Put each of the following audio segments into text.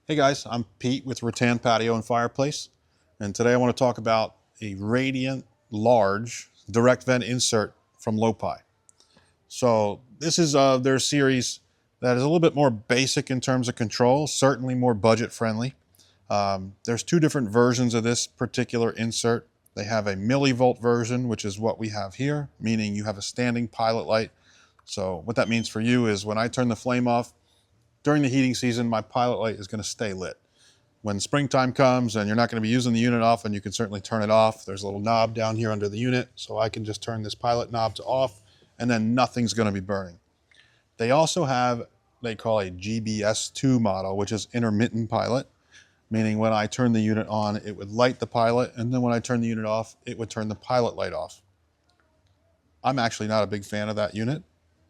Hey guys, I'm Pete with Rattan Patio and Fireplace, and today I want to talk about a radiant large direct vent insert from Lopi. So this is their series that is a little bit more basic in terms of control, certainly more budget friendly. There's two different versions of this particular insert. They have a millivolt version, which is what we have here, meaning you have a standing pilot light. So what that means for you is when I turn the flame off, during the heating season, my pilot light is going to stay lit. When springtime comes and you're not going to be using the unit often, you can certainly turn it off. There's a little knob down here under the unit, so I can just turn this pilot knob to off, and then nothing's going to be burning. They also have, they call a GBS2 model, which is intermittent pilot, meaning when I turn the unit on, it would light the pilot, and then when I turn the unit off, it would turn the pilot light off. I'm actually not a big fan of that unit.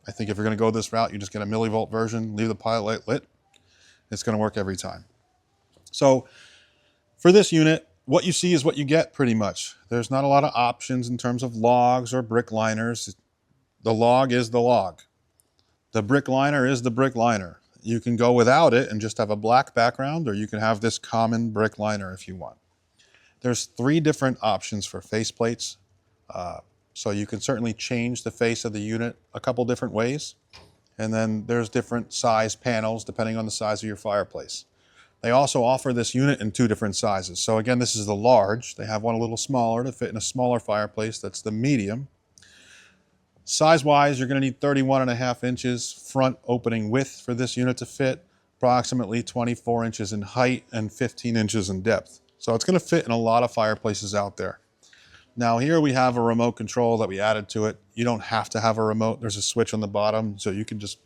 I think if you're going to go this route, you just get a millivolt version, leave the pilot light lit. It's going to work every time. So for this unit, what you see is what you get pretty much. There's not a lot of options in terms of logs or brick liners. The log is the log. The brick liner is the brick liner. You can go without it and just have a black background, or you can have this common brick liner if you want. There's three different options for faceplates. So you can certainly change the face of the unit a couple different ways. And then there's different size panels depending on the size of your fireplace. They also offer this unit in two different sizes. So again, this is the large. They have one a little smaller to fit in a smaller fireplace. That's the medium. Size-wise, you're going to need 31.5 inches front opening width for this unit to fit, approximately 24 inches in height and 15 inches in depth. So it's going to fit in a lot of fireplaces out there. Now here we have a remote control that we added to it. You don't have to have a remote. There's a switch on the bottom, so you can just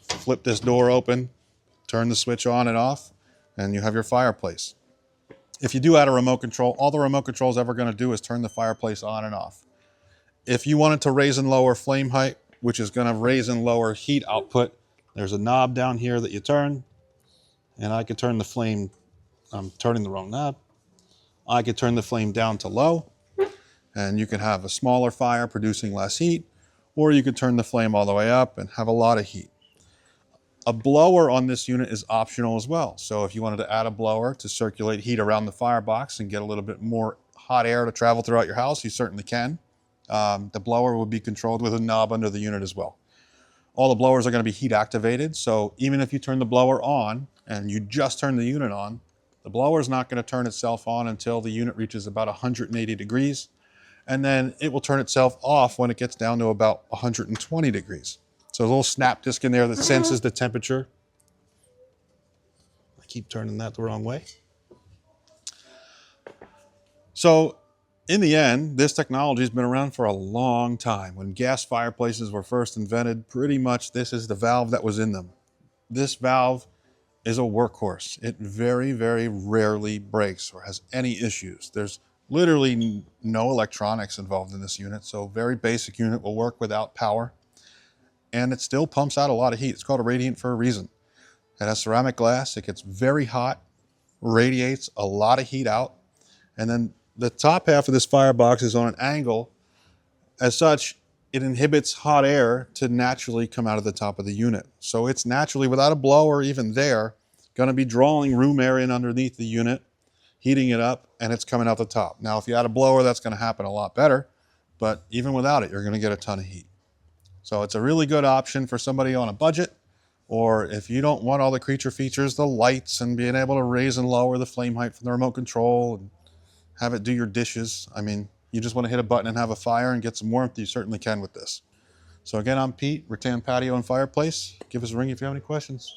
flip this door open, turn the switch on and off, and you have your fireplace. If you do add a remote control, all the remote control is ever going to do is turn the fireplace on and off. If you wanted to raise and lower flame height, which is going to raise and lower heat output, there's a knob down here that you turn, and I could turn the flame, I'm turning the wrong knob. I could turn the flame down to low, and you can have a smaller fire producing less heat, or you could turn the flame all the way up and have a lot of heat. A blower on this unit is optional as well. So if you wanted to add a blower to circulate heat around the firebox and get a little bit more hot air to travel throughout your house, you certainly can. The blower will be controlled with a knob under the unit as well. All the blowers are going to be heat activated, so even if you turn the blower on and you just turn the unit on, the blower is not going to turn itself on until the unit reaches about 180 degrees. And then it will turn itself off when it gets down to about 120 degrees. So a little snap disc in there that senses the temperature. I keep turning that the wrong way. So in the end, this technology has been around for a long time. When gas fireplaces were first invented, pretty much this is the valve that was in them. This valve is a workhorse. It very, very rarely breaks or has any issues. There's literally no electronics involved in this unit, so very basic unit will work without power, and it still pumps out a lot of heat. It's called a radiant for a reason. It has ceramic glass, it gets very hot, radiates a lot of heat out, and then the top half of this firebox is on an angle. As such, it inhibits hot air to naturally come out of the top of the unit. So it's naturally, without a blower even there, going to be drawing room air in underneath the unit, heating it up, and it's coming out the top. Now, if you add a blower, that's going to happen a lot better, but even without it, you're going to get a ton of heat. So it's a really good option for somebody on a budget, or if you don't want all the creature features, the lights and being able to raise and lower the flame height from the remote control and have it do your dishes. I mean, you just want to hit a button and have a fire and get some warmth, you certainly can with this. So again, I'm Pete, Rattan Patio and Fireplace. Give us a ring if you have any questions.